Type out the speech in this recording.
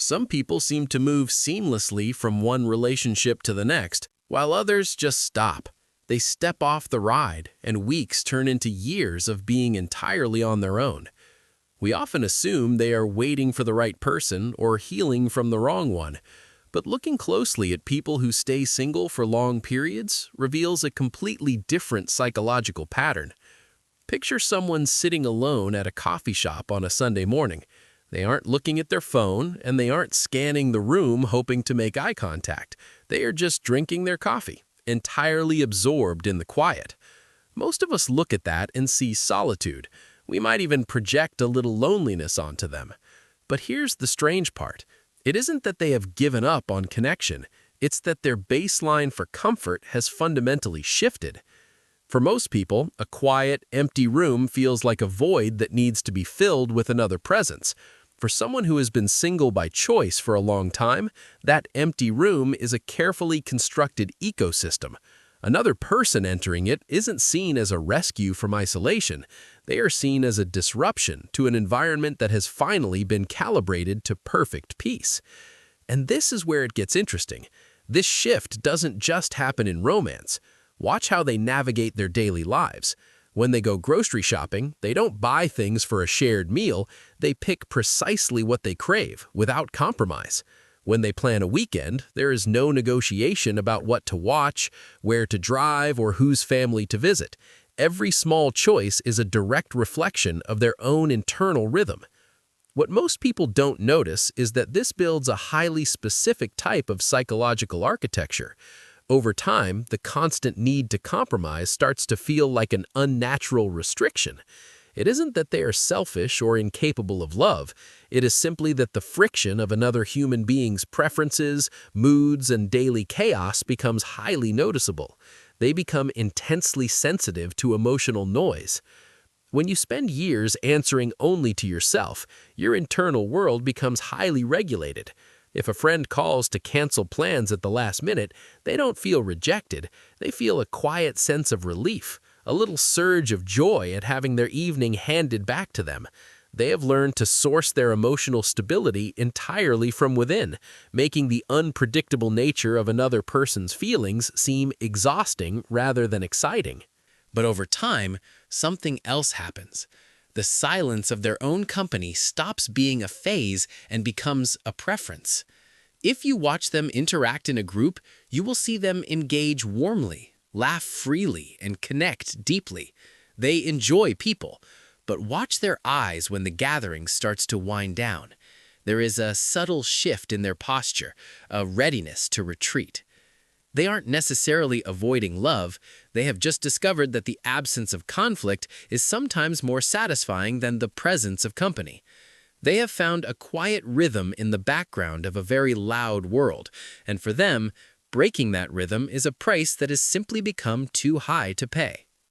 Some people seem to move seamlessly from one relationship to the next, while others just stop. They step off the ride, and weeks turn into years of being entirely on their own. We often assume they are waiting for the right person or healing from the wrong one, but looking closely at people who stay single for long periods reveals a completely different psychological pattern. Picture someone sitting alone at a coffee shop on a Sunday morning. They aren't looking at their phone, and they aren't scanning the room hoping to make eye contact. They are just drinking their coffee, entirely absorbed in the quiet. Most of us look at that and see solitude. We might even project a little loneliness onto them. But here's the strange part. It isn't that they have given up on connection. It's that their baseline for comfort has fundamentally shifted. For most people, a quiet, empty room feels like a void that needs to be filled with another presence. For someone who has been single by choice for a long time, that empty room is a carefully constructed ecosystem. Another person entering it isn't seen as a rescue from isolation. They are seen as a disruption to an environment that has finally been calibrated to perfect peace. And this is where it gets interesting. This shift doesn't just happen in romance. Watch how they navigate their daily lives. When they go grocery shopping, they don't buy things for a shared meal. They pick precisely what they crave, without compromise. When they plan a weekend, there is no negotiation about what to watch, where to drive, or whose family to visit. Every small choice is a direct reflection of their own internal rhythm. What most people don't notice is that this builds a highly specific type of psychological architecture. Over time, the constant need to compromise starts to feel like an unnatural restriction. It isn't that they are selfish or incapable of love. It is simply that the friction of another human being's preferences, moods, and daily chaos becomes highly noticeable. They become intensely sensitive to emotional noise. When you spend years answering only to yourself, your internal world becomes highly regulated. If a friend calls to cancel plans at the last minute, they don't feel rejected. They feel a quiet sense of relief, a little surge of joy at having their evening handed back to them. They have learned to source their emotional stability entirely from within, making the unpredictable nature of another person's feelings seem exhausting rather than exciting. But over time, something else happens. The silence of their own company stops being a phase and becomes a preference. If you watch them interact in a group, you will see them engage warmly, laugh freely, and connect deeply. They enjoy people, but watch their eyes when the gathering starts to wind down. There is a subtle shift in their posture, a readiness to retreat. They aren't necessarily avoiding love. They have just discovered that the absence of conflict is sometimes more satisfying than the presence of company. They have found a quiet rhythm in the background of a very loud world, and for them, breaking that rhythm is a price that has simply become too high to pay.